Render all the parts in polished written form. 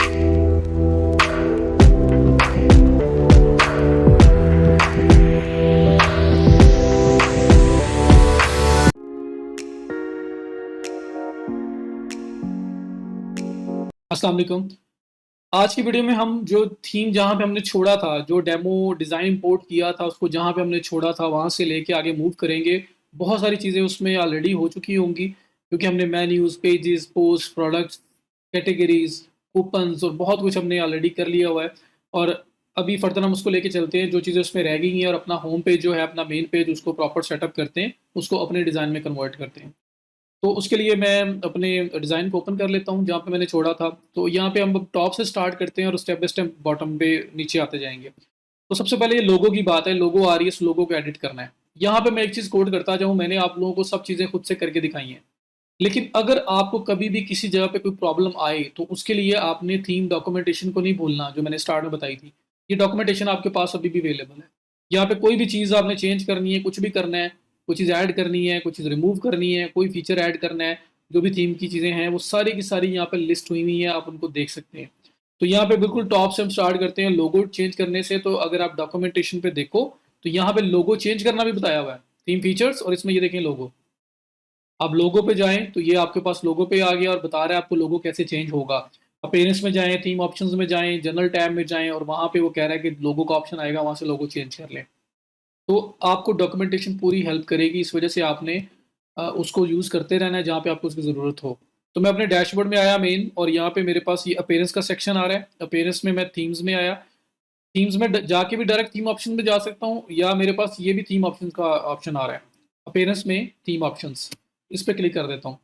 अस्सलाम वालेकुम। आज की वीडियो में हम जो थीम जहाँ पे हमने छोड़ा था, जो डेमो डिज़ाइन इम्पोर्ट किया था, उसको जहाँ पे हमने छोड़ा था, वहाँ से लेके आगे मूव करेंगे। बहुत सारी चीज़ें उसमें ऑलरेडी हो चुकी होंगी, क्योंकि हमने menus, pages, post, products, categories, coupons और बहुत कुछ हमने ऑलरेडी कर लिया हुआ है। और अभी फर्दर हम उसको लेके चलते हैं, जो चीज़ें उसमें रह गई हैं और अपना होम पेज जो है, अपना मेन पेज, उसको प्रॉपर सेटअप करते हैं, उसको अपने डिज़ाइन में कन्वर्ट करते हैं। तो उसके लिए मैं अपने डिज़ाइन को ओपन कर लेता हूँ, जहाँ पे मैंने छोड़ा था। तो यहाँ पे हम अब टॉप से स्टार्ट करते हैं और स्टेप बाय स्टेप बॉटम पे नीचे आते जाएँगे। तो सबसे पहले ये लोगो की बात है, लोगो आ रही है, इस लोगो को एडिट करना है। यहाँ पे मैं एक चीज़ कोड करता जाऊँ, मैंने आप लोगों को सब चीज़ें खुद से करके दिखाई हैं। लेकिन अगर आपको कभी भी किसी जगह पे कोई प्रॉब्लम आए, तो उसके लिए आपने थीम डॉक्यूमेंटेशन को नहीं भूलना, जो मैंने स्टार्ट में बताई थी। ये डॉक्यूमेंटेशन आपके पास अभी भी अवेलेबल है। यहाँ पे कोई भी चीज़ आपने चेंज करनी है, कुछ भी करना है, कोई चीज़ ऐड करनी है, कोई चीज़ रिमूव करनी है, कोई फीचर ऐड करना है, जो भी थीम की चीज़ें हैं, वो सारी की सारी यहाँ पे लिस्ट हुई हुई हैं, आप उनको देख सकते हैं। तो यहाँ पे बिल्कुल टॉप से हम स्टार्ट करते हैं लोगो चेंज करने से। तो अगर आप डॉक्यूमेंटेशन पे देखो, तो यहाँ पे लोगो चेंज करना भी बताया हुआ है, थीम फीचर्स, और इसमें ये देखें लोगो। आप लोगो पे जाएँ, तो ये आपके पास लोगो पे आ गया और बता रहा है आपको लोगो कैसे चेंज होगा। अपीयरेंस में जाएँ, थीम ऑप्शंस में जाएँ, जनरल टैब में जाएँ और वहाँ पे वो कह रहा है कि लोगो का ऑप्शन आएगा, वहाँ से लोगो चेंज कर लें। तो आपको डॉक्यूमेंटेशन पूरी हेल्प करेगी, इस वजह से आपने उसको यूज़ करते रहना है जहाँ पे आपको उसकी ज़रूरत हो। तो मैं अपने डैशबोर्ड में आया मेन, और यहाँ पे मेरे पास ये अपीयरेंस का सेक्शन आ रहा है। अपीयरेंस में मैं थीम्स में आया। थीम्स में जाके भी डायरेक्ट थीम ऑप्शन में जा सकता हूँ, या मेरे पास ये भी थीम ऑप्शन का ऑप्शन आ रहा है। अपीयरेंस में थीम ऑप्शंस, इस पे क्लिक कर देता हूँ।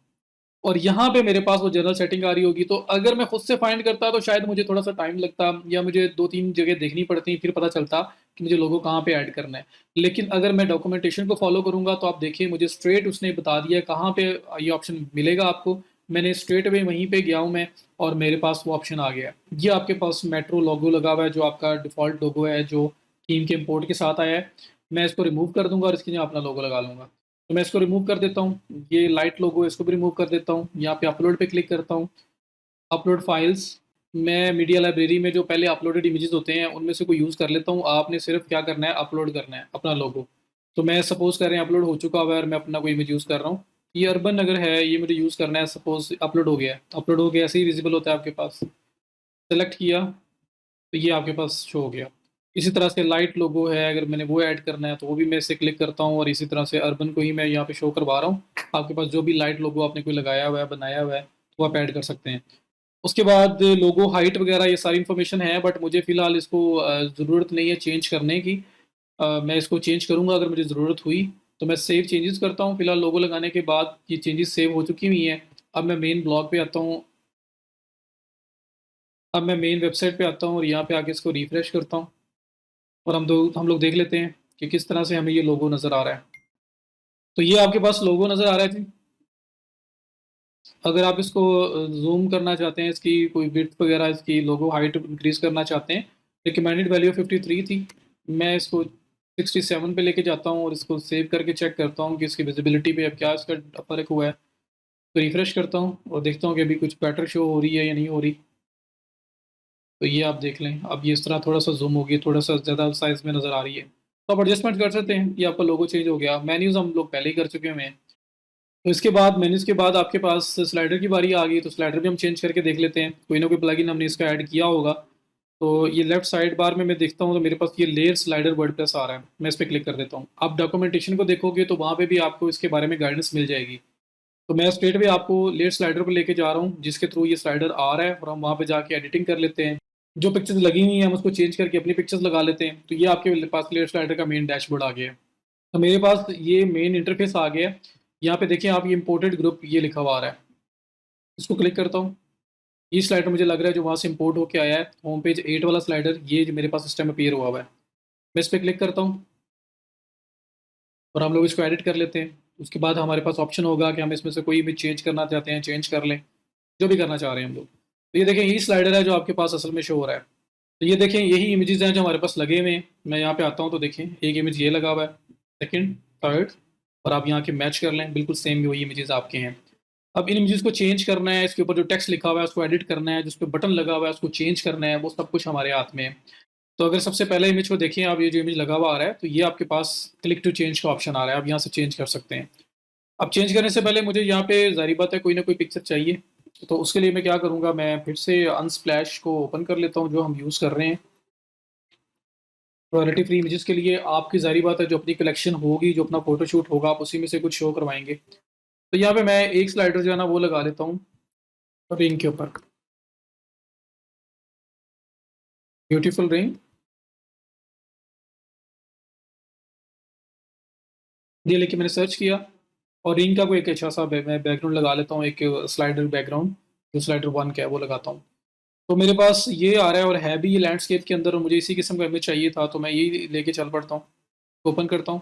और यहाँ पे मेरे पास वो जनरल सेटिंग आ रही होगी। तो अगर मैं खुद से फाइंड करता तो शायद मुझे थोड़ा सा टाइम लगता, या मुझे 2-3 जगह देखनी पड़ती, फिर पता चलता कि मुझे लोगो कहाँ पे ऐड करना है। लेकिन अगर मैं डॉक्यूमेंटेशन को फॉलो करूँगा, तो आप देखिए मुझे स्ट्रेट उसने बता दिया कहाँ पे ये ऑप्शन मिलेगा आपको। मैंने स्ट्रेट अवे वहीं पे गया हूँ मैं, और मेरे पास वो ऑप्शन आ गया है। ये आपके पास मेट्रो लोगो लगा हुआ है, जो आपका डिफ़ॉल्ट लोगो है, जो थीम के इम्पोर्ट के साथ आया है। मैं इसको रिमूव कर दूँगा और इसकी जगह अपना लोगो लगा लूँगा। तो मैं इसको रिमूव कर देता हूँ। ये लाइट लोगो है, इसको भी रिमूव कर देता हूँ। यहाँ पे अपलोड पे क्लिक करता हूँ। अपलोड फाइल्स, मैं मीडिया लाइब्रेरी में जो पहले अपलोडेड इमेजेस होते हैं, उनमें से कोई यूज़ कर लेता हूँ। आपने सिर्फ क्या करना है, अपलोड करना है अपना लोगो। तो मैं सपोज़ कर रहे हैं अपलोड हो चुका हुआ है, और मैं अपना कोई इमेज यूज़ कर रहा हूँ। ये अर्बन नगर है, ये मुझे यूज़ करना है। सपोज़ अपलोड हो गया है। अपलोड हो गया, ऐसे ही विज़िबल होता है आपके पास। सेलेक्ट किया, तो ये आपके पास शो हो गया। इसी तरह से लाइट लोगो है, अगर मैंने वो ऐड करना है, तो वो भी मैं इससे क्लिक करता हूँ, और इसी तरह से अर्बन को ही मैं यहाँ पे शो करवा रहा हूँ। आपके पास जो भी लाइट लोगो आपने कोई लगाया हुआ है, बनाया हुआ है, तो आप ऐड कर सकते हैं। उसके बाद लोगो हाइट वगैरह ये सारी इन्फॉर्मेशन है, बट मुझे फ़िलहाल इसको ज़रूरत नहीं है चेंज करने की। मैं इसको चेंज करूँगा अगर मुझे ज़रूरत हुई। तो मैं सेव चेंजेस करता हूँ। फ़िलहाल लोगो लगाने के बाद ये चेंजेस सेव हो चुकी हुई हैं। अब मैं मेन ब्लॉग पे आता हूँ। अब मैं मेन वेबसाइट पे आता हूँ, और यहाँ पे आके इसको रिफ्रेश करता हूँ, और हम लोग देख लेते हैं कि किस तरह से हमें ये लोगो नज़र आ रहा है। तो ये आपके पास लोगो नज़र आ रहा है जी। अगर आप इसको ज़ूम करना चाहते हैं, इसकी कोई विड्थ वगैरह, इसकी लोगो हाइट इंक्रीज़ करना चाहते हैं, रिकमेंडेड वैल्यू 53 थी। मैं इसको 67 पे लेके जाता हूँ, और इसको सेव करके चेक करता हूँ कि इसकी विजिबिलिटी पे अब क्या इसका फ़र्क हुआ है। तो रिफ्रेश करता हूँ और देखता हूँ कि अभी कुछ बेटर शो हो रही है या नहीं हो रही। तो ये आप देख लें, अब ये इस तरह थोड़ा-सा ज़ूम हो गई, थोड़ा-सा ज़्यादा साइज़ में नज़र आ रही है। तो आप एडजस्टमेंट कर सकते हैं, ये आपका लोगो चेंज हो गया। मेन्यूज़ हम लोग पहले ही कर चुके हुए हैं। तो इसके बाद मेन्यूज़ के बाद आपके पास स्लाइडर की बारी आ गई, तो स्लाइडर भी हम चेंज करके देख लेते हैं। कोई ना कोई प्लगइन हमने इसका ऐड किया होगा। तो ये लेफ्ट साइड बार में मैं देखता हूँ, तो मेरे पास ये लेयर स्लाइडर वर्डप्रेस आ रहा है। मैं इस पे क्लिक कर देता हूँ। आप डॉक्यूमेंटेशन को देखोगे, तो वहाँ पे भी आपको इसके बारे में गाइडेंस मिल जाएगी। तो मैं स्ट्रेट अवे आपको लेयर स्लाइडर पे लेके जा रहा हूँ, जिसके थ्रू ये स्लाइडर आ रहा है, और हम वहाँ पे जाके एडिटिंग कर लेते हैं। जो पिक्चर्स लगी हुई हैं, हम उसको चेंज करके अपनी पिक्चर्स लगा लेते हैं। तो ये आपके पास लेयर स्लाइडर का मेन डैशबोर्ड आ गया है। तो मेरे पास ये मेन इंटरफेस आ गया है। यहाँ पे देखिए आप, ये इम्पोर्टेड ग्रुप ये लिखा हुआ आ रहा है। इसको क्लिक करता हूँ। ये स्लाइडर मुझे लग रहा है जो वहाँ से इम्पोर्ट होके आया है, होम पेज 8 वाला स्लाइडर, ये जो मेरे पास सिस्टम अपीयर हुआ हुआ है। मैं इस पे क्लिक करता हूँ, और हम लोग इसको एडिट कर लेते हैं। उसके बाद हमारे पास ऑप्शन होगा कि हम इसमें से कोई भी चेंज करना चाहते हैं, चेंज कर लें, जो भी करना चाह रहे हैं हम लोग। तो ये देखें, यही स्लाइडर है जो आपके पास असल में शो हो रहा है। तो ये देखें, यही इमेजेस हैं जो हमारे पास लगे हुए हैं। मैं यहाँ पे आता हूँ, तो देखें एक इमेज ये लगा हुआ है, सेकंड, थर्ड, और आप यहाँ के मैच कर लें, बिल्कुल सेम वही इमेजेस आपके हैं। अब इन इमेजेस को चेंज करना है, इसके ऊपर जो टेक्स्ट लिखा हुआ है उसको एडिट करना है, जिस पे बटन लगा हुआ है उसको चेंज करना है, वो सब कुछ हमारे हाथ में है। तो अगर सबसे पहले इमेज को देखें आप, ये जो इमेज लगा हुआ आ रहा है, तो ये आपके पास क्लिक टू चेंज का ऑप्शन आ रहा है, आप यहाँ से चेंज कर सकते हैं। अब चेंज करने से पहले मुझे यहाँ पे ज़ाहिर बात है कोई ना कोई पिक्चर चाहिए, तो उसके लिए मैं क्या करूँगा, मैं फिर से अनस्प्लैश को ओपन कर लेता हूँ जो हम यूज़ कर रहे हैं। रॉयल्टी फ्री इमेजेस के लिए आपकी ज़ाहिर बात है जो अपनी कलेक्शन होगी, जो अपना फ़ोटोशूट होगा, आप उसी में से कुछ शो करवाएँगे। तो यहाँ पे मैं एक स्लाइडर जो है ना वो लगा लेता हूँ रिंग के ऊपर, ब्यूटीफुल रिंग। ये लेके मैंने सर्च किया और रिंग का कोई एक अच्छा सा मैं बैकग्राउंड लगा लेता हूँ, एक स्लाइडर बैकग्राउंड, जो स्लाइडर 1 का है वो लगाता हूँ। तो मेरे पास ये आ रहा है और है भी ये लैंडस्केप के अंदर, और मुझे इसी किस्म का इमेज चाहिए था, तो मैं यही लेके चल पड़ता हूँ। ओपन करता हूँ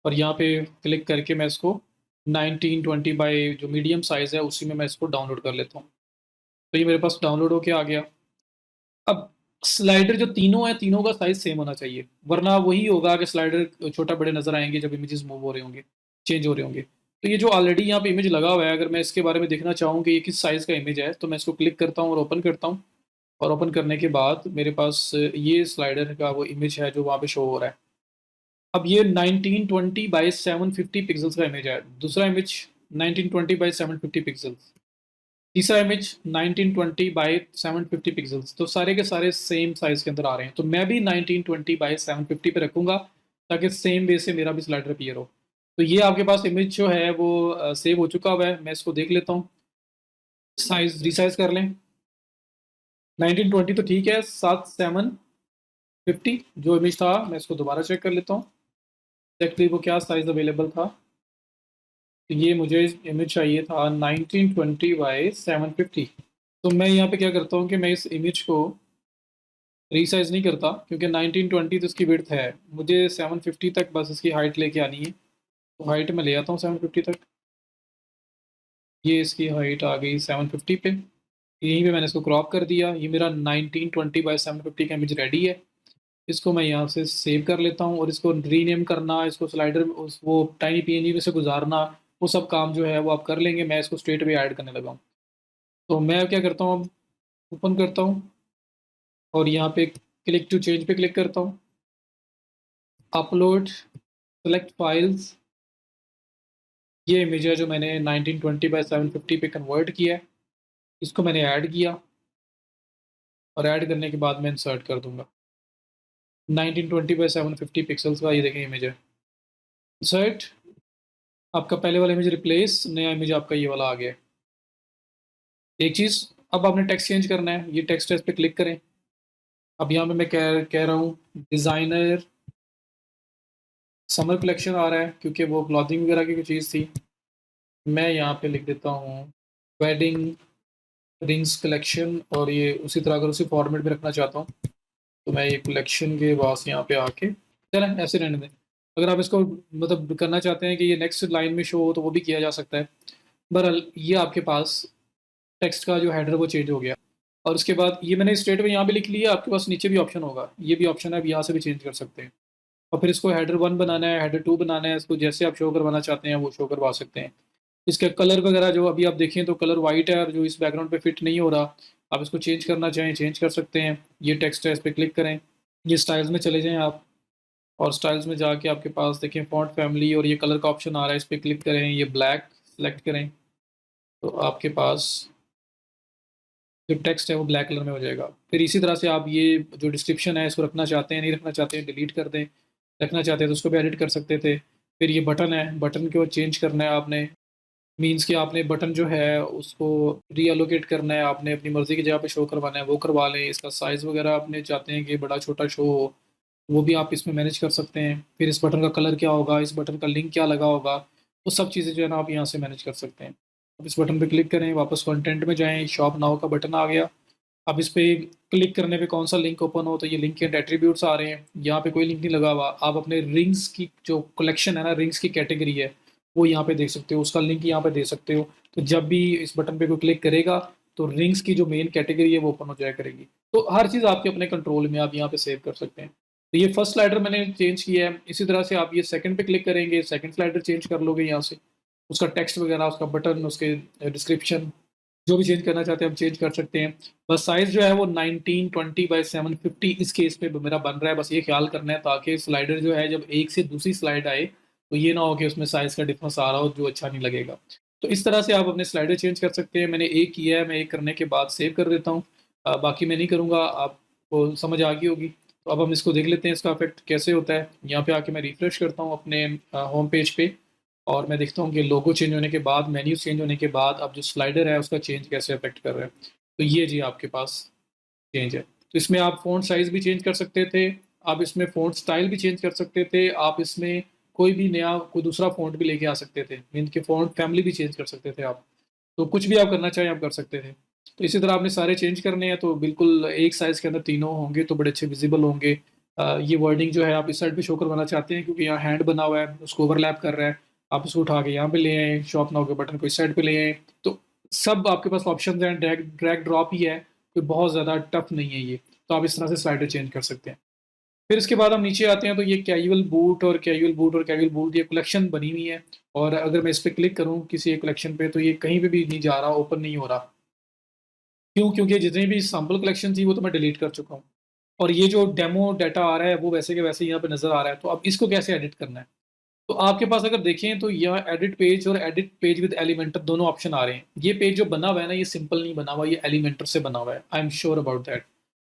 और यहाँ पे क्लिक करके मैं इसको 1920 बाय जो मीडियम साइज़ है उसी में मैं इसको डाउनलोड कर लेता हूँ। तो ये मेरे पास डाउनलोड होके आ गया। अब स्लाइडर जो तीनों हैं, तीनों का साइज़ सेम होना चाहिए, वरना वही होगा कि स्लाइडर छोटा-बड़े नज़र आएँगे जब इमेजेस मूव हो रहे होंगे, चेंज हो रहे होंगे। तो ये जो ऑलरेडी यहाँ पे इमेज लगा हुआ है, अगर मैं इसके बारे में देखना चाहूँ कि ये किस साइज़ का इमेज है, तो मैं इसको क्लिक करता हूँ और ओपन करता हूँ। और ओपन करने के बाद मेरे पास ये स्लाइडर का वो इमेज है जो वहाँ पे शो हो रहा है। अब ये 1920 बाय 750 पिक्सेल्स का इमेज है। दूसरा इमेज 1920 बाय 750 पिक्सेल्स। तीसरा इमेज 1920 बाय 750 पिक्सेल्स। तो सारे के सारे सेम साइज़ के अंदर आ रहे हैं। तो मैं भी 1920 बाय 750 पे रखूँगा ताकि सेम वे से मेरा भी स्लाइडर अपीयर हो। तो ये आपके पास इमेज जो है वो सेव हो चुका हुआ है। मैं इसको देख लेता हूँ। साइज़ रीसाइज़ कर लें। 1920 तो ठीक है, साथ 750 जो इमेज था मैं इसको दोबारा चेक कर लेता हूँ। एग्जैक्टली वो क्या साइज़ अवेलेबल था। तो ये मुझे इमेज चाहिए था 1920 बाय 750। तो मैं यहाँ पे क्या करता हूँ कि मैं इस इमेज को रीसाइज़ नहीं करता, क्योंकि 1920 तो इसकी विड्थ है, मुझे 750 तक बस इसकी हाइट लेके आनी है। तो हाइट मैं ले आता हूँ 750 तक। ये इसकी हाइट आ गई 750 पे। यहीं पे मैंने इसको क्रॉप कर दिया। ये मेरा 1920 बाय 750 का इमेज रेडी है। इसको मैं यहाँ से सेव कर लेता हूँ और इसको रीनेम करना, इसको स्लाइडर उस वो टाइनी पीएनजी में से गुजारना, वो सब काम जो है वो आप कर लेंगे। मैं इसको स्ट्रेट अवे ऐड करने लगा हूँ। तो मैं क्या करता हूँ, अब ओपन करता हूँ और यहाँ पे क्लिक टू चेंज पे क्लिक करता हूँ। Upload, select files. ये इमेज है जो मैंने 1920 बाय 750 पे कन्वर्ट किया है। इसको मैंने ऐड किया और ऐड करने के बाद मैं इंसर्ट कर दूंगा। 1920 बाय 750 पिक्सल्स का ये देखें इमेज है। इंसर्ट, आपका पहले वाला इमेज रिप्लेस, नया इमेज आपका ये वाला आ गया है। एक चीज़, अब आपने टेक्स्ट चेंज करना है। ये टेक्स्ट है, इस पे क्लिक करें। अब यहाँ पे मैं कह रहा हूँ डिज़ाइनर समर कलेक्शन आ रहा है, क्योंकि वो क्लॉथिंग वगैरह की कोई चीज़ थी। मैं यहाँ पे लिख देता हूँ वेडिंग रिंग्स कलेक्शन, और ये उसी तरह अगर उसी फॉर्मेट में रखना चाहता हूँ तो मैं ये कलेक्शन के पास यहाँ पे आके चलें ऐसे रहने दें। अगर आप इसको मतलब करना चाहते हैं कि ये नेक्स्ट लाइन में शो हो तो वो भी किया जा सकता है। बहरहाल ये आपके पास टेक्स्ट का जो हेडर वो चेंज हो गया। और उसके बाद ये मैंने स्ट्रेट में यहाँ पे लिख लिया। आपके पास नीचे भी ऑप्शन होगा, ये भी ऑप्शन है, आप यहाँ से भी चेंज कर सकते हैं। और फिर इसको हेडर 1 बनाना है, हेडर 2 बनाना है, इसको जैसे आप शो करवाना चाहते हैं वो शो करवा सकते हैं। इसका कलर वगैरह जो अभी आप देखें तो कलर वाइट है और जो इस बैकग्राउंड पे फिट नहीं हो रहा, आप इसको चेंज करना चाहें चेंज कर सकते हैं। ये टेक्स्ट है, इस पर क्लिक करें। ये स्टाइल्स में चले जाएं आप, और स्टाइल्स में जाके आपके पास देखें फॉन्ट फैमिली और ये कलर का ऑप्शन आ रहा है, इस पर क्लिक करें, ये ब्लैक सेलेक्ट करें, तो आपके पास जो टेक्स्ट है वो ब्लैक कलर में हो जाएगा। फिर इसी तरह से आप ये जो डिस्क्रिप्शन है इसको रखना चाहते हैं, नहीं रखना चाहते हैं डिलीट कर दें, रखना चाहते हैं तो उसको भी एडिट कर सकते थे। फिर ये बटन है, बटन को चेंज करना है आपने, मीन्स कि आपने बटन जो है उसको रीअलोकेट करना है, आपने अपनी मर्ज़ी की जगह पे शो करवाना है वो करवा लें। इसका साइज़ वगैरह आपने चाहते हैं कि बड़ा छोटा शो हो, वो भी आप इसमें मैनेज कर सकते हैं। फिर इस बटन का कलर क्या होगा, इस बटन का लिंक क्या लगा होगा, वो सब चीज़ें जो है ना आप यहाँ से मैनेज कर सकते हैं। अब इस बटन पे क्लिक करें, वापस कंटेंट में जाएँ, शॉप नाउ का बटन आ गया। अब इस पे क्लिक करने पे कौन सा लिंक ओपन हो, तो ये लिंक एंड एट्रीब्यूट्स आ रहे हैं। यहाँ पे कोई लिंक नहीं लगा हुआ। आप अपने रिंग्स की जो कलेक्शन है ना, रिंग्स की कैटेगरी है, वो यहाँ पे देख सकते हो, उसका लिंक यहाँ पे दे सकते हो। तो जब भी इस बटन पे कोई क्लिक करेगा तो रिंग्स की जो मेन कैटेगरी है वो ओपन हो जाया करेगी। तो हर चीज़ आपके अपने कंट्रोल में, आप यहाँ पे सेव कर सकते हैं। तो ये फर्स्ट स्लाइडर मैंने चेंज किया है। इसी तरह से आप ये सेकंड पे क्लिक करेंगे, सेकंड स्लाइडर चेंज कर लोगे यहाँ से। उसका टेक्स्ट वगैरह, उसका बटन, उसके डिस्क्रिप्शन जो भी चेंज करना चाहते हैं हम चेंज कर सकते हैं। बस साइज़ जो है वो 1920 बाय 750 इस केस पे मेरा बन रहा है। बस ये ख़्याल करना है ताकि स्लाइडर जो है जब एक से दूसरी स्लाइड आए, तो ये ना हो कि उसमें साइज़ का डिफ़रेंस आ रहा हो जो अच्छा नहीं लगेगा। तो इस तरह से आप अपने स्लाइडर चेंज कर सकते हैं। मैंने एक किया है, मैं एक करने के बाद सेव कर देता हूँ। बाकी मैं नहीं करूँगा, आपको समझ आ गई होगी। तो अब हम इसको देख लेते हैं इसका इफ़ेक्ट कैसे होता है। यहाँ पे आके मैं रिफ्रेश करता हूँ अपने होम पेज पे और मैं देखता हूँ कि लोगो चेंज होने के बाद, मेन्यू चेंज होने के बाद अब जो स्लाइडर है उसका चेंज कैसे अफ़ेक्ट कर रहा है। तो ये जी आपके पास चेंज है। तो इसमें आप फ़ॉन्ट साइज़ भी चेंज कर सकते थे, आप इसमें फ़ॉन्ट स्टाइल भी चेंज कर सकते थे, आप इसमें कोई भी नया कोई दूसरा फ़ॉन्ट भी लेके आ सकते थे। मीन के फ़ॉन्ट फैमिली भी चेंज कर सकते थे आप। तो कुछ भी आप करना चाहें आप कर सकते थे। तो इसी तरह आपने सारे चेंज करने हैं तो बिल्कुल एक साइज़ के अंदर तीनों होंगे तो बड़े अच्छे विज़िबल होंगे। ये वर्डिंग जो है आप इस साइड पे शो करवाना चाहते हैं क्योंकि यहाँ हैंड बना हुआ है, उसको ओवरलैप कर रहा है। आप उसको उठा के यहाँ पे ले आएँ, शॉप नाउ के बटन को इस साइड पे ले आएँ। तो सब आपके पास ऑप्शंस हैं, ड्रैग ड्रैग ड्रॉप ही है, कोई बहुत ज़्यादा टफ नहीं है ये। तो आप इस तरह से स्लाइडर चेंज कर सकते हैं। फिर इसके बाद हम नीचे आते हैं तो ये कैजुअल बूट ये कलेक्शन बनी हुई है और अगर मैं इस पे क्लिक करूँ किसी एक कलेक्शन पे तो ये कहीं पे भी नहीं जा रहा, ओपन नहीं हो रहा। क्यों? क्योंकि जितनी भी सैंपल कलेक्शन थी वो तो मैं डिलीट कर चुका हूँ और ये जो डेमो डाटा आ रहा है वो वैसे के वैसे यहाँ पे नज़र आ रहा है। तो अब इसको कैसे एडिट करना है? तो आपके पास अगर देखें तो यहाँ एडिट पेज और एडिट पेज विद एलिमेंटर दोनों ऑप्शन आ रहे हैं। ये पेज जो बना हुआ है ना ये सिंपल नहीं बना हुआ, ये एलिमेंटर से बना हुआ है। I am sure about that.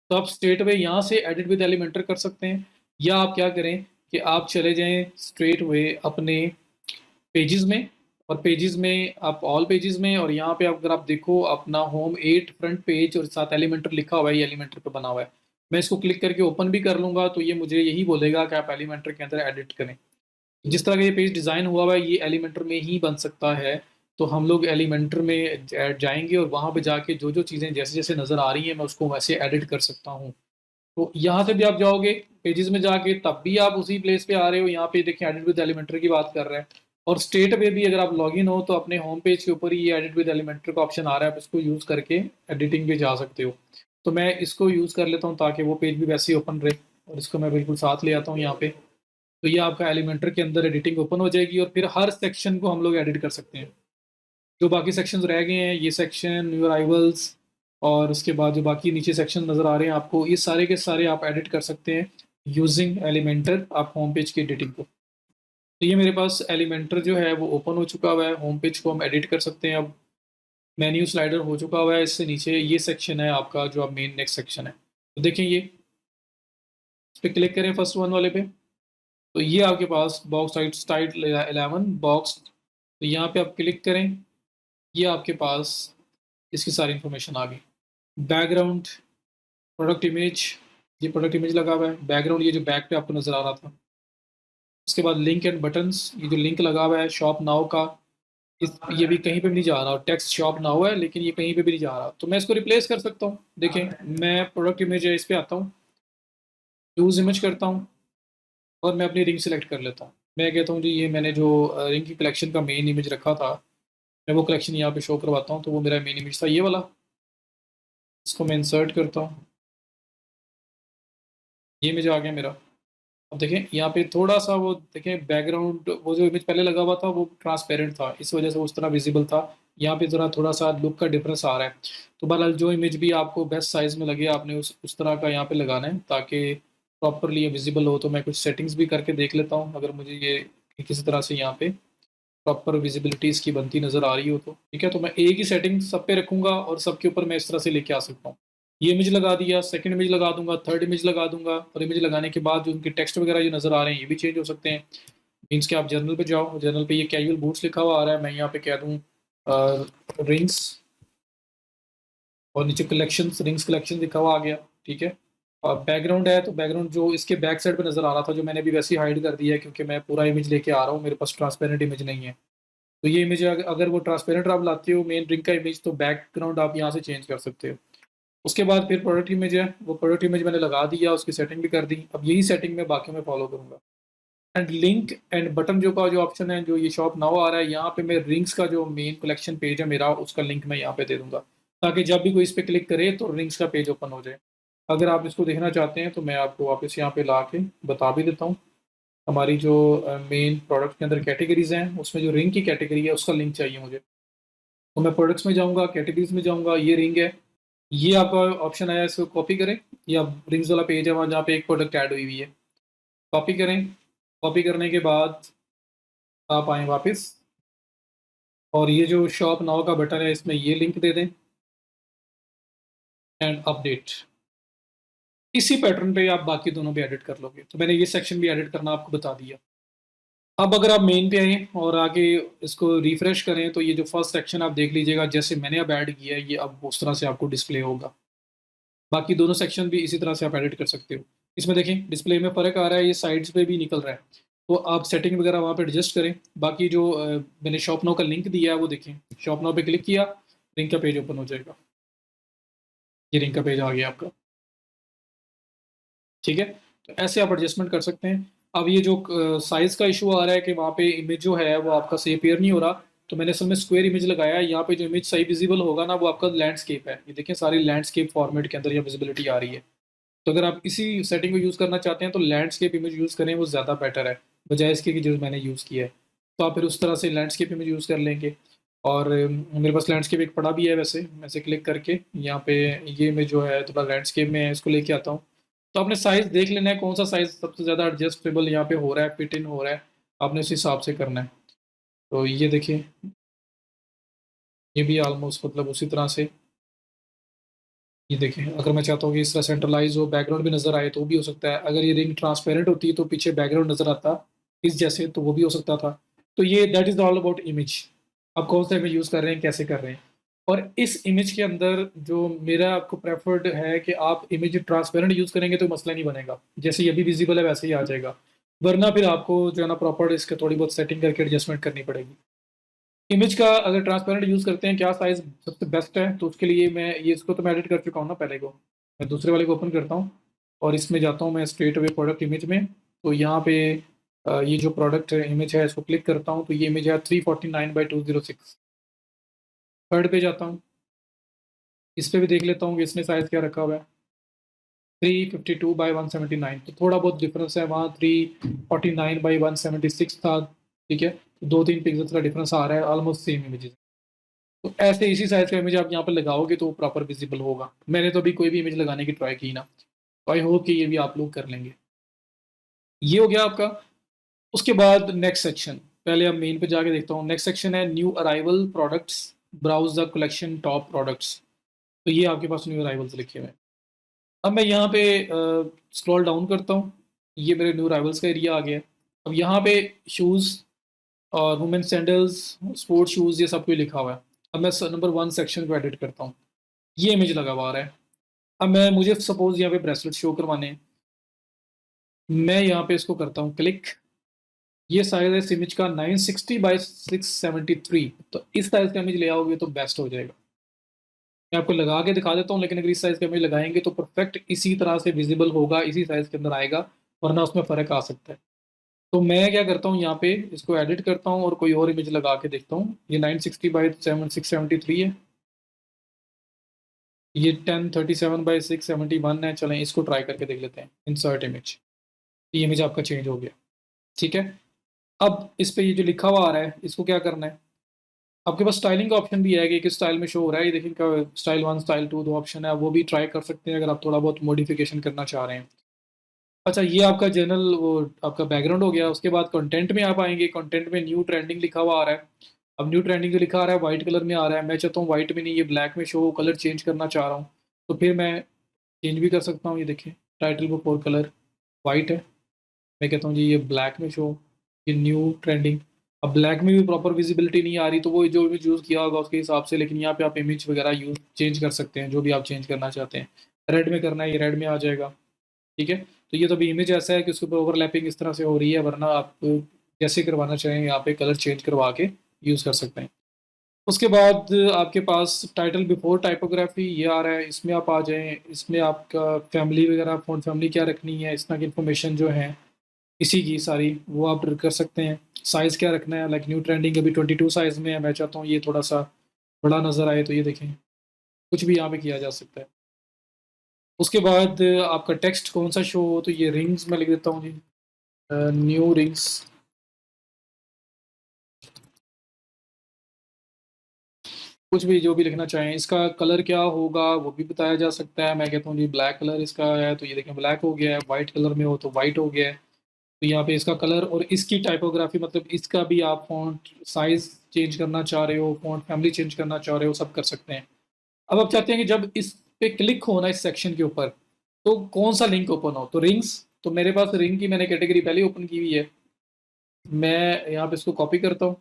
तो आप स्ट्रेट अवे यहाँ से एडिट विद एलिमेंटर कर सकते हैं या आप क्या करें कि आप चले जाएँ स्ट्रेट अवे अपने पेजेस में और पेजेस में आप ऑल पेजेस में और यहाँ पे अगर आप देखो अपना होम 8 फ्रंट पेज और साथ एलिमेंटर लिखा हुआ है, ये एलिमेंटर पे बना हुआ है। मैं इसको क्लिक करके ओपन भी कर लूँगा तो ये मुझे यही बोलेगा कि आप एलिमेंटर के अंदर एडिट करें। जिस तरह का ये पेज डिज़ाइन हुआ हुआ है ये एलिमेंटर में ही बन सकता है। तो हम लोग एलिमेंटर में जाएँगे और वहाँ पे जाके जो-जो चीज़ें जैसे-जैसे नज़र आ रही हैं मैं उसको वैसे एडिट कर सकता हूँ। तो यहाँ से भी आप जाओगे पेजेस में जाके तब भी आप उसी प्लेस पे आ रहे हो, यहाँ पे देखिए एडिट विद एलिमेंटर की बात कर रहा है और स्ट्रेट अवे भी अगर आप लॉगिन हो तो अपने होम पेज के ऊपर ही ये एडिट विद एलिमेंटर का ऑप्शन आ रहा है, आप इसको यूज़ करके एडिटिंग पे जा सकते हो। तो मैं इसको यूज़ कर लेता हूँ ताकि वो पेज भी वैसे ही ओपन रहे और इसको मैं बिल्कुल साथ ले आता हूँ यहाँ पे। तो ये आपका एलिमेंटर के अंदर एडिटिंग ओपन हो जाएगी और फिर हर सेक्शन को हम लोग एडिट कर सकते हैं। जो बाकी सेक्शंस रह गए हैं, ये सेक्शन, न्यू अराइवल्स और उसके बाद जो बाकी नीचे सेक्शन नज़र आ रहे हैं आपको, ये सारे के सारे आप एडिट कर सकते हैं यूज़िंग एलिमेंटर आप होम पेज की एडिटिंग को। तो ये मेरे पास एलिमेंटर जो है वो ओपन हो चुका हुआ है, होम पेज को हम एडिट कर सकते हैं अब। मेन्यू स्लाइडर हो चुका हुआ है, इससे नीचे ये सेक्शन है आपका जो अब मेन नेक्स्ट सेक्शन है। तो देखें ये, इस पे क्लिक करें फर्स्ट वन वाले पे, तो ये आपके पास बॉक्स टाइट स्टाइल 11 बॉक्स, तो यहाँ पे आप क्लिक करें, ये आपके पास इसकी सारी इन्फॉर्मेशन आ गई। बैकग्राउंड, प्रोडक्ट इमेज, ये प्रोडक्ट इमेज लगा हुआ है। बैकग्राउंड ये जो बैक पे आपको नज़र आ रहा था। उसके बाद लिंक एंड बटन्स, ये जो लिंक लगा हुआ है शॉप नाउ का, ये भी कहीं पे भी नहीं जा रहा। टेक्स्ट शॉप नाउ है लेकिन ये कहीं पे भी नहीं जा रहा। तो मैं इसको रिप्लेस कर सकता हूँ। देखें, मैं प्रोडक्ट इमेज है इस पे आता हूँ, यूज़ इमेज करता हूँ और मैं अपनी रिंग सेलेक्ट कर लेता हूँ। मैं कहता हूँ जी ये मैंने जो रिंग की कलेक्शन का मेन इमेज रखा था, मैं वो कलेक्शन यहाँ पे शो करवाता हूँ। तो वो मेरा मेन इमेज था ये वाला, इसको मैं इंसर्ट करता हूँ, ये इमेज आ गया मेरा। अब देखें यहाँ पे थोड़ा-सा वो देखें बैकग्राउंड, वो जो इमेज पहले लगा हुआ था वो ट्रांसपेरेंट था, इस वजह से उस तरह विज़िबल था। यहाँ पे ज़रा थोड़ा-सा लुक का डिफरेंस आ रहा है। तो बहरहाल जो इमेज भी आपको बेस्ट साइज़ में लगे आपने उस तरह का यहाँ पे लगाना है ताकि प्रॉपर्ली ये विज़िबल हो। तो मैं कुछ सेटिंग्स भी करके देख लेता हूँ अगर मुझे ये किसी तरह से यहाँ पे प्रॉपर विज़िबिलिटी इसकी बनती नज़र आ रही हो तो। ठीक है, तो मैं एक ही सेटिंग सब पे रखूँगा और सबके ऊपर मैं इस तरह से लेके आ सकता हूँ। ये इमेज लगा दिया, सेकंड इमेज लगा दूँगा, थर्ड इमेज लगा दूँगा और इमेज लगाने के बाद जो उनके टेक्स्ट वगैरह जो नज़र आ रहे हैं, ये भी चेंज हो सकते हैं। मीन्स कि आप जर्नल पे जाओ, जर्नल पे ये कैजुअल बूट्स लिखा हुआ आ रहा है, मैं यहाँ पे कह दूँ रिंग्स और नीचे कलेक्शंस, रिंग्स कलेक्शन लिखा हुआ आ गया, ठीक है। और बैकग्राउंड है, तो बैकग्राउंड जो इसके बैक साइड पे नज़र आ रहा था, जो मैंने अभी वैसे ही हाइड कर दिया है क्योंकि मैं पूरा इमेज लेके आ रहा हूँ, मेरे पास ट्रांसपेरेंट इमेज नहीं है। तो ये इमेज अगर वो ट्रांसपेरेंट आप लाते हो मेन रिंग का इमेज तो बैकग्राउंड आप यहाँ से चेंज कर सकते हो। उसके बाद फिर प्रोडक्ट इमेज है, वो प्रोडक्ट इमेज मैंने लगा दिया, उसकी सेटिंग भी कर दी। अब यही सेटिंग मैं बाकी में फॉलो करूँगा। एंड लिंक एंड बटन जो का जो ऑप्शन है, जो ये शॉप नाउ आ रहा है, यहाँ पे मैं रिंग्स का जो मेन कलेक्शन पेज है मेरा, उसका लिंक मैं यहाँ पे दे दूँगा, ताकि जब भी कोई इस पे क्लिक करे तो रिंग्स का पेज ओपन हो जाए। अगर आप इसको देखना चाहते हैं तो मैं आपको वापस यहाँ पे ला के बता भी देता हूँ। हमारी जो मेन प्रोडक्ट के अंदर कैटेगरीज हैं, उसमें जो रिंग की कैटेगरी है उसका लिंक चाहिए मुझे। तो मैं प्रोडक्ट्स में जाऊँगा, कैटेगरीज में जाऊँगा, ये रिंग है, ये आपका ऑप्शन आया, इसको कॉपी करें। या रिंग्स वाला पेज है वहाँ जहाँ पे एक प्रोडक्ट ऐड हुई हुई है, कॉपी करें। कॉपी करने के बाद आप आएँ वापस, और ये जो शॉप नाउ का बटन है इसमें ये लिंक दे दें एंड अपडेट। इसी पैटर्न पे आप बाकी दोनों भी एडिट कर लोगे। तो मैंने ये सेक्शन भी एडिट करना आपको बता दिया। अब अगर आप मेन पे आए और आगे इसको रिफ्रेश करें तो ये जो फर्स्ट सेक्शन आप देख लीजिएगा, जैसे मैंने अब ऐड किया है ये अब उस तरह से आपको डिस्प्ले होगा। बाकी दोनों सेक्शन भी इसी तरह से आप एडिट कर सकते हो। इसमें देखें डिस्प्ले में फ़र्क आ रहा है, ये साइड्स पे भी निकल रहा है। तो आप सेटिंग वगैरह वहाँ पे एडजस्ट करें। बाकी जो मैंने शॉप नाउ का लिंक दिया है वो देखें, शॉप नाउ पे क्लिक किया, लिंक का पेज ओपन हो जाएगा। ये लिंक का पेज आ गया आपका, ठीक है। तो ऐसे आप एडजस्टमेंट कर सकते हैं। अब ये जो साइज़ का इशू आ रहा है कि वहाँ पे इमेज जो है वो आपका सही अपीयर नहीं हो रहा, तो मैंने असल में स्क्वायर इमेज लगाया है। यहाँ पे जो इमेज सही विजिबल होगा ना वो आपका लैंडस्केप है। ये देखें सारी लैंडस्केप फॉर्मेट के अंदर ये विजिबिलिटी आ रही है। तो अगर आप इसी सेटिंग को यूज़ करना चाहते हैं तो लैंडस्केप इमेज यूज़ करें, वो ज़्यादा बेटर है बजाय इसके कि जो मैंने यूज़ किया है। तो आप फिर उस तरह से लैंडस्केप इमेज यूज़ कर लेंगे। और मेरे पास लैंडस्केप एक पड़ा भी है वैसे, मैं इसे क्लिक करके यहाँ पे ये इमेज जो है थोड़ा लैंडस्केप में है, इसको लेके आता हूँ। तो आपने साइज़ देख लेना है कौन सा साइज़ सबसे ज़्यादा एडजस्टेबल यहाँ पे हो रहा है, फिट इन हो रहा है, आपने उस हिसाब से करना है। तो ये देखिए, ये भी ऑलमोस्ट मतलब उसी तरह से। ये देखें, अगर मैं चाहता हूँ कि इस तरह सेंट्रलाइज हो, बैकग्राउंड भी नज़र आए तो भी हो सकता है। अगर ये रिंग ट्रांसपेरेंट होती है तो पीछे बैकग्राउंड नज़र आता इस जैसे, तो वो भी हो सकता था। तो ये that is all about image. आप कौन सा इमेज यूज़ कर रहे हैं, कैसे कर रहे हैं। और इस इमेज के अंदर जो मेरा आपको प्रेफर्ड है कि आप इमेज ट्रांसपेरेंट यूज़ करेंगे तो मसला नहीं बनेगा। जैसे ये भी विजिबल है वैसे ही आ जाएगा। वरना फिर आपको जो है ना प्रॉपर इसके थोड़ी बहुत सेटिंग करके एडजस्टमेंट करनी पड़ेगी। इमेज का अगर ट्रांसपेरेंट यूज़ करते हैं, क्या साइज़ सबसे बेस्ट है, तो उसके लिए मैं ये इसको तो मैं एडिट कर चुका हूँ ना पहले को। मैं दूसरे वाले को ओपन करता हूँ और इसमें जाता हूँ मैं स्ट्रेट अवे प्रोडक्ट इमेज में। तो यहाँ पे ये जो प्रोडक्ट इमेज है इसको क्लिक करता हूँ, तो ये इमेज है 349/206। थर्ड पे जाता हूँ, इस पे भी देख लेता हूँ कि इसमें साइज़ क्या रखा हुआ है, 352/179। तो थोड़ा बहुत डिफरेंस है, वहाँ 349/176 था, ठीक है। तो 2-3 पिक्सल्स का डिफरेंस आ रहा है, ऑलमोस्ट सेम इमेजेस। तो ऐसे इसी साइज़ का इमेज आप यहाँ पर लगाओगे तो प्रॉपर विजिबल होगा। मैंने तो अभी कोई भी इमेज लगाने की ट्राई की ना, तो आई होप कि ये भी आप लोग कर लेंगे। ये हो गया आपका। उसके बाद नेक्स्ट सेक्शन, पहले अब मेन पे जाके देखता हूँ। नेक्स्ट सेक्शन है new arrival products, browse the collection top products. तो ये आपके पास न्यू अराइवल्स लिखे हुए हैं। अब मैं यहाँ पे स्क्रॉल डाउन करता हूँ, ये मेरे न्यू अराइवल्स का एरिया आ गया है। अब यहाँ पे शूज़ और वुमेन सैंडल्स, स्पोर्ट्स शूज़, ये सब कुछ लिखा हुआ है। अब मैं नंबर 1 सेक्शन को एडिट करता हूँ। ये इमेज लगा हुआ आ रहा है। अब मैं मुझे सपोज़ यहाँ पे ब्रेसलेट शो करवाने हैं। मैं यहाँ पे इसको करता हूँ क्लिक। ये साइज़ है इस इमेज का 960/673। तो इस साइज़ का इमेज ले आओगे तो बेस्ट हो जाएगा। मैं आपको लगा के दिखा देता हूँ, लेकिन अगर इस साइज़ का इमेज लगाएँगे तो परफेक्ट इसी तरह से विज़िबल होगा, इसी साइज़ के अंदर आएगा, वरना उसमें फ़र्क आ सकता है। तो मैं क्या करता हूँ, यहाँ पे इसको एडिट करता हूँ और कोई और इमेज लगा के देखता हूँ। ये 960/673 है। ये 1037/671 है। चलें इसको ट्राई करके देख लेते हैं। इंसर्ट इमेज, ये इमेज आपका चेंज हो गया, ठीक है। अब इस पे ये जो लिखा हुआ आ रहा है इसको क्या करना है, आपके पास स्टाइलिंग का ऑप्शन भी है कि किस स्टाइल में शो हो रहा है। ये देखिए स्टाइल 1 स्टाइल 2 दो ऑप्शन है, वो भी ट्राई कर सकते हैं अगर आप थोड़ा बहुत मॉडिफिकेशन करना चाह रहे हैं। अच्छा, ये आपका जनरल वो आपका बैकग्राउंड हो गया। उसके बाद कंटेंट में आप आएंगे। कंटेंट में न्यू ट्रेंडिंग लिखा हुआ आ रहा है। अब न्यू ट्रेंडिंग जो लिखा आ रहा है वाइट कलर में आ रहा है। मैं चाहता हूँ वाइट में नहीं, ये ब्लैक में शो, कलर चेंज करना चाह रहा हूँ। तो फिर मैं चेंज भी कर सकता हूँ। ये देखिए टाइटल बुक और कलर वाइट है, मैं कहता हूँ जी ये ब्लैक में शो, ये न्यू ट्रेंडिंग। अब ब्लैक में भी प्रॉपर विजिबिलिटी नहीं आ रही, तो वो जो इमेज यूज़ किया होगा उसके हिसाब से। लेकिन यहाँ पे आप इमेज वगैरह यूज चेंज कर सकते हैं, जो भी आप चेंज करना चाहते हैं। रेड में करना है, ये रेड में आ जाएगा, ठीक है। तो ये तो अभी इमेज ऐसा है कि उसके ऊपर ओवरलैपिंग इस तरह से हो रही है, वरना आप जैसे करवाना चाहें यहाँ पे कलर चेंज करवा के यूज़ कर सकते हैं। उसके बाद आपके पास टाइटल बिफोर टाइपोग्राफी ये आ रहा है, इसमें आप आ जाएँ। इसमें आपका फैमिली वगैरह, फ़ॉन्ट फैमिली क्या रखनी है, इस तरह की इन्फॉर्मेशन जो है इसी की सारी वो आप कर सकते हैं। साइज़ क्या रखना है, लाइक न्यू ट्रेंडिंग अभी 22 साइज़ में है, मैं चाहता हूँ ये थोड़ा-सा बड़ा नज़र आए, तो ये देखें कुछ भी यहाँ पे किया जा सकता है। उसके बाद आपका टेक्स्ट कौन-सा शो हो, तो ये रिंग्स में लिख देता हूँ जी। न्यू रिंग्स, कुछ भी जो भी लिखना चाहें। इसका कलर क्या होगा वो भी बताया जा सकता है। मैं कहता हूँ जी ब्लैक कलर इसका है, तो ये देखें ब्लैक हो गया है। वाइट कलर में हो तो वाइट हो गया है। तो यहाँ पे इसका कलर और इसकी टाइपोग्राफी, मतलब इसका भी आप फॉन्ट साइज चेंज करना चाह रहे हो, फॉन्ट फैमिली चेंज करना चाह रहे हो, सब कर सकते हैं। अब आप चाहते हैं कि जब इस पे क्लिक हो ना इस सेक्शन के ऊपर, तो कौन सा लिंक ओपन हो, तो रिंग्स। तो मेरे पास रिंग की मैंने कैटेगरी पहले ओपन की हुई है। मैं यहाँ पे इसको कॉपी करता हूँ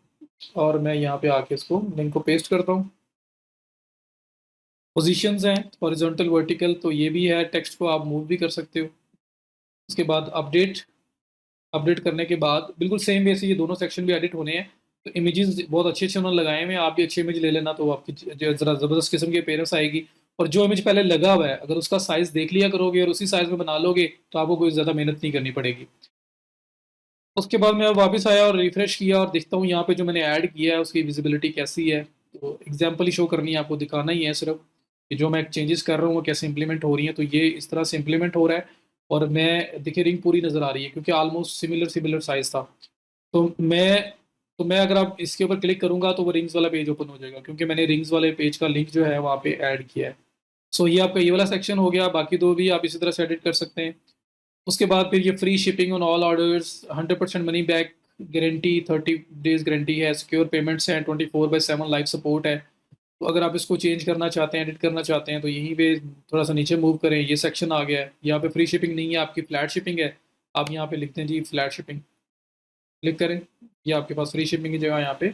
और मैं यहाँ पे आके इसको लिंक को पेस्ट करता हूँ। पोजीशंस हैं हॉरिजॉन्टल वर्टिकल, तो ये भी है, टेक्स्ट को आप मूव भी कर सकते हो। उसके बाद अपडेट, अपडेट करने के बाद बिल्कुल सेम वे से ये दोनों सेक्शन भी एडिट होने हैं। तो इमेजेस बहुत अच्छे अच्छे उन्होंने लगाए हुए हैं, आप भी अच्छी इमेज ले लेना, तो आपकी जरा ज़बरदस्त किस्म की अपीयरेंस आएगी। और जो इमेज पहले लगा हुआ है अगर उसका साइज़ देख लिया करोगे और उसी साइज़ में बना लोगे तो आपको कोई ज़्यादा मेहनत नहीं करनी पड़ेगी। उसके बाद मैं वापस आया और रिफ्रेश किया और देखता हूँ यहाँ पे जो मैंने ऐड किया है उसकी विजिबिलिटी कैसी है। तो एग्जाम्पल ही शो करनी है, आपको दिखाना ही है सिर्फ कि जो मैं चेंजेस कर रहा हूँ वो कैसे इंप्लीमेंट हो रही है। तो ये इस तरह से इंप्लीमेंट हो रहा है। और मैं देखिए रिंग पूरी नज़र आ रही है क्योंकि ऑलमोस्ट सिमिलर सिमिलर साइज़ था। तो मैं अगर आप इसके ऊपर क्लिक करूंगा तो वो रिंग्स वाला पेज ओपन हो जाएगा क्योंकि मैंने रिंग्स वाले पेज का लिंक जो है वहाँ पे ऐड किया है। सो ये आपका ये वाला सेक्शन हो गया, बाकी दो भी आप इसी तरह से एडिट कर सकते हैं। उसके बाद फिर ये free shipping on all orders, 100% money back guarantee, 30 days guarantee है, सिक्योर पेमेंट्स हैं, 24/7 लाइव सपोर्ट है। तो अगर आप इसको चेंज करना चाहते हैं, एडिट करना चाहते हैं, तो यहीं पे थोड़ा सा नीचे मूव करें, ये सेक्शन आ गया है। यहाँ पे फ्री शिपिंग नहीं है, आपकी फ्लैट शिपिंग है। आप यहाँ पे लिखते हैं जी फ्लैट शिपिंग, क्लिक करें। ये आपके पास फ्री शिपिंग की जगह यहाँ पे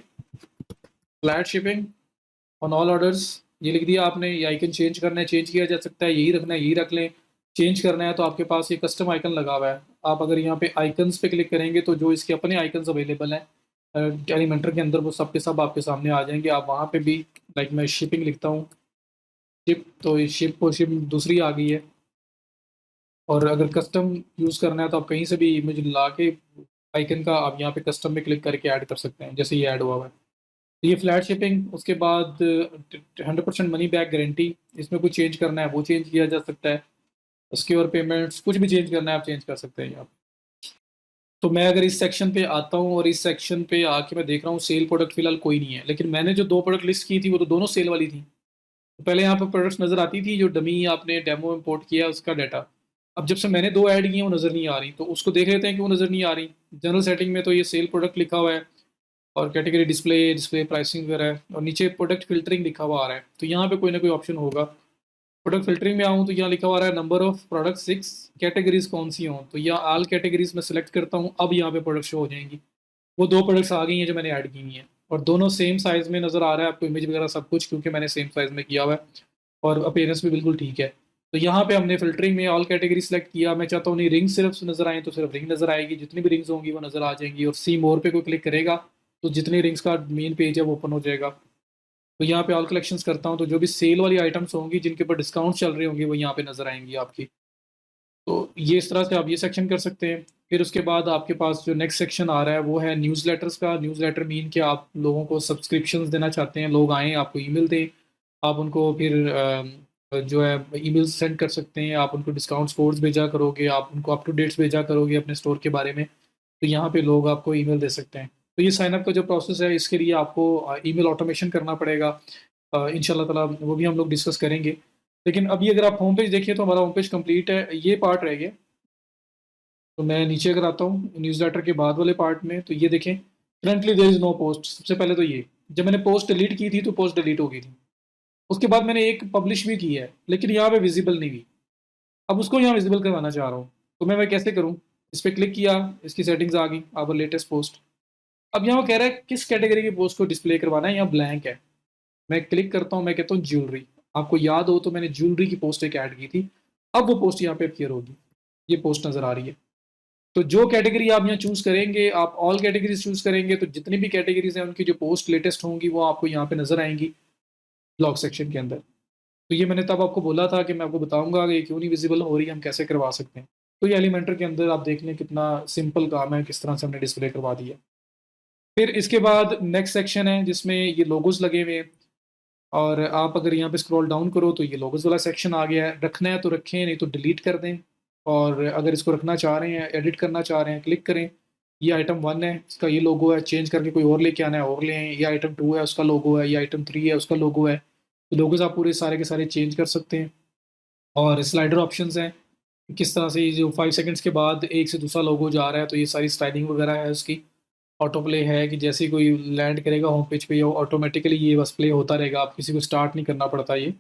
flat shipping on all orders ये लिख दिया आपने। ये आइकन चेंज करना है, चेंज किया जा सकता है, यही रखना है यही रख लें। चेंज करना है तो आपके पास ये कस्टम आइकन लगा हुआ है। आप अगर यहाँ पे आइकन्स पे क्लिक करेंगे तो जो इसके अपने आइकन्स अवेलेबल हैं एलिमेंटर के अंदर वो सब के सब आपके सामने आ जाएंगे। आप वहाँ पे भी, लाइक मैं शिपिंग लिखता हूँ, शिप, तो ये शिप और शिप दूसरी आ गई है। और अगर कस्टम यूज़ करना है तो आप कहीं से भी इमेज ला के आइकन का आप यहाँ पे कस्टम में क्लिक करके ऐड कर सकते हैं, जैसे ये ऐड हुआ हुआ है। ये फ्लैट शिपिंग। उसके बाद 100% मनी बैक गारंटी, इसमें कुछ चेंज करना है वो चेंज किया जा सकता है। सिक्योर पेमेंट्स, कुछ भी चेंज करना है आप चेंज कर सकते हैं यहाँ। तो मैं अगर इस सेक्शन पे आता हूँ और इस सेक्शन पे आके मैं देख रहा हूँ सेल प्रोडक्ट फिलहाल कोई नहीं है, लेकिन मैंने जो दो प्रोडक्ट लिस्ट की थी वो तो दोनों सेल वाली थी। तो पहले यहाँ पे प्रोडक्ट्स नज़र आती थी जो डमी आपने डेमो इम्पोर्ट किया उसका डाटा। अब जब से मैंने दो ऐड किए वो नज़र नहीं आ रही, तो उसको देख लेते हैं कि वो नज़र नहीं आ रही। जनरल सेटिंग में तो ये सेल प्रोडक्ट लिखा हुआ है और कैटेगरी डिस्प्ले, डिस्प्ले प्राइसिंग वगैरह है, और नीचे प्रोडक्ट फिल्टरिंग लिखा हुआ आ रहा है। तो यहाँ पे कोई ना कोई ऑप्शन होगा। प्रोडक्ट फिल्टरिंग में आऊँ तो यहाँ लिखा हुआ आ रहा है नंबर ऑफ प्रोडक्ट 6, कैटेगरीज कौन सी हों, तो यहाँ ऑल कैटेगरीज में सेलेक्ट करता हूँ। अब यहाँ पे प्रोडक्ट शो हो जाएंगी। वो दो प्रोडक्ट्स आ गई हैं जो मैंने ऐड की हुई हैं और दोनों सेम साइज़ में नज़र आ रहा है आपको, इमेज वगैरह सब कुछ, क्योंकि मैंने सेम साइज़ में किया हुआ है और अपीयरेंस भी बिल्कुल ठीक है। तो यहाँ पे हमने फिल्टरिंग में ऑल कैटेगरी सेलेक्ट किया। मैं चाहता हूँ नहीं रिंग सिर्फ नज़र आए तो सिर्फ रिंग नज़र आएगी, जितनी भी रिंग्स होंगी वो नज़र आ जाएंगी। और सी मोर पे कोई क्लिक करेगा तो जितनी रिंग्स का मेन पेज है वो ओपन हो जाएगा। तो यहाँ पे ऑल कलेक्शंस करता हूँ तो जो भी सेल वाली आइटम्स होंगी जिनके ऊपर डिस्काउंट चल रहे होंगे वो यहाँ पे नज़र आएंगी आपकी। तो ये इस तरह से आप ये सेक्शन कर सकते हैं। फिर उसके बाद आपके पास जो नेक्स्ट सेक्शन आ रहा है वो है न्यूज़लेटर्स का। न्यूज़लेटर मीन कि आप लोगों को सब्सक्रिप्शंस देना चाहते हैं, लोग आएँ आपको ईमेल दें, आप उनको फिर जो है ईमेल सेंड कर सकते हैं, आप उनको डिस्काउंट्स कोड्स भेजा करोगे, आप उनको अप टू डेट्स भेजा करोगे अपने स्टोर के बारे में। तो यहाँ पे लोग आपको ईमेल दे सकते हैं। तो ये साइनअप का जो प्रोसेस है इसके लिए आपको ईमेल ऑटोमेशन करना पड़ेगा। इंशाल्लाह ताला वो भी हम लोग डिस्कस करेंगे। लेकिन अभी अगर आप होम पेज देखिए तो हमारा होम पेज कंप्लीट है, ये पार्ट रह गया। तो मैं नीचे अगर आता हूँ न्यूज़लेटर के बाद वाले पार्ट में तो ये देखें currently there is no post. सबसे पहले तो ये, जब मैंने पोस्ट डिलीट की थी तो पोस्ट डिलीट हो गई थी। उसके बाद मैंने एक पब्लिश भी की है लेकिन यहाँ पे विजिबल नहीं हुई। अब उसको यहाँ विजिबल करवाना चाह रहा हूँ, तो मैं कैसे करूँ? इस पर क्लिक किया, इसकी सेटिंग्स आ गई, अब लेटेस्ट पोस्ट। अब यहाँ वो कह रहा है किस कैटेगरी की पोस्ट को डिस्प्ले करवाना है, यहाँ ब्लैंक है। मैं क्लिक करता हूँ, मैं कहता हूँ ज्वेलरी। आपको याद हो तो मैंने ज्वेलरी की पोस्ट एक ऐड की थी। अब वो पोस्ट यहाँ पे अपीयर होगी, ये पोस्ट नज़र आ रही है। तो जो कैटेगरी आप यहाँ चूज़ करेंगे, आप ऑल कैटेगरीज चूज़ करेंगे तो जितनी भी कैटेगरीज हैं उनकी जो पोस्ट लेटेस्ट होंगी वो आपको यहाँ पे नज़र आएंगी ब्लॉग सेक्शन के अंदर। तो ये मैंने तब आपको बोला था कि मैं आपको बताऊंगा कि ये क्यों नहीं विजिबल हो रही है, हम कैसे करवा सकते हैं। तो ये एलिमेंटर के अंदर आप देख लें कितना सिंपल काम है, किस तरह से हमने डिस्प्ले करवा दिया। फिर इसके बाद नेक्स्ट सेक्शन है जिसमें ये लोगोज लगे हुए हैं। और आप अगर यहाँ पे स्क्रॉल डाउन करो तो ये लोगोज वाला सेक्शन आ गया है। रखना है तो रखें, नहीं तो डिलीट कर दें। और अगर इसको रखना चाह रहे हैं, एडिट करना चाह रहे हैं, क्लिक करें। ये आइटम 1 है, इसका ये लोगो है, चेंज करके कोई और लेके आना है और ले आएँ। ये आइटम 2 है, उसका लोगो है। ये आइटम 3 है, उसका लोगो है। तो लोगोज़ आप पूरे सारे के सारे चेंज कर सकते हैं। और स्लाइडर ऑप्शंस हैं, किस तरह से ये जो 5 सेकंड्स के बाद एक से दूसरा लोगो जा रहा है, तो ये सारी स्लाइडिंग वगैरह है उसकी। ऑटो प्ले है कि जैसे ही कोई लैंड करेगा होम पेज पे, ये ऑटोमेटिकली ये बस प्ले होता रहेगा, आप किसी को स्टार्ट नहीं करना पड़ता ये।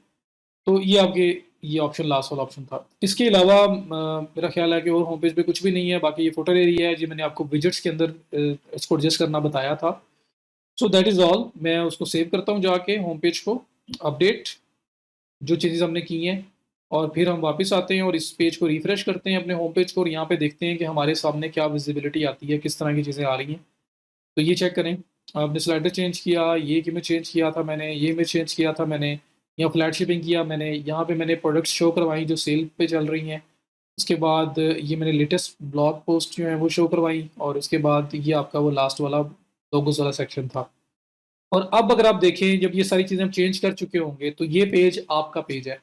तो ये आपके ये ऑप्शन लास्ट वाला ऑप्शन था। इसके अलावा मेरा ख़्याल है कि और होम पेज पे कुछ भी नहीं है, बाकी ये फुटर एरिया है जी, मैंने आपको विजेट्स के अंदर इसको एडजस्ट करना बताया था। So that is all. मैं उसको सेव करता हूँ जाके होम पेज को, अपडेट, जो चेंजेज़ हमने की हैं, और फिर हम वापस आते हैं और इस पेज को रिफ्रेश करते हैं अपने होम पेज को, और यहाँ पे देखते हैं कि हमारे सामने क्या विज़िबिलिटी आती है, किस तरह की चीज़ें आ रही हैं। तो ये चेक करें। आपने स्लाइडर चेंज किया, ये इमेज चेंज किया था मैंने, ये इमेज चेंज किया था मैंने, यहाँ फ्लैट शिपिंग किया मैंने, यहाँ पे मैंने प्रोडक्ट्स शो करवाई जो सेल पे चल रही हैं। उसके बाद ये मैंने लेटेस्ट ब्लॉग पोस्ट जो है वो शो करवाई, और उसके बाद ये आपका वो लास्ट वाला लोगोस वाला सेक्शन था। और अब अगर आप देखें, जब ये सारी चीज़ें हम चेंज कर चुके होंगे, तो ये पेज आपका पेज है।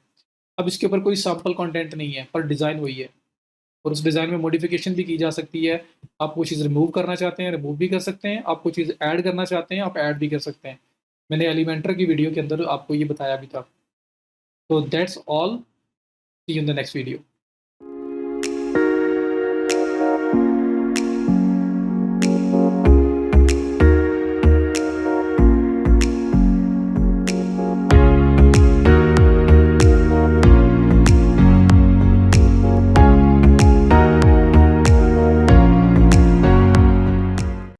अब इसके ऊपर कोई सैंपल कंटेंट नहीं है, पर डिज़ाइन वही है। और उस डिज़ाइन में मॉडिफ़िकेशन भी की जा सकती है। आप कोई चीज़ रिमूव करना चाहते हैं, रिमूव भी कर सकते हैं। आप कोई चीज़ ऐड करना चाहते हैं, आप ऐड भी कर सकते हैं। मैंने एलिमेंटर की वीडियो के अंदर आपको ये बताया भी था। तो that's all. See you in the next video.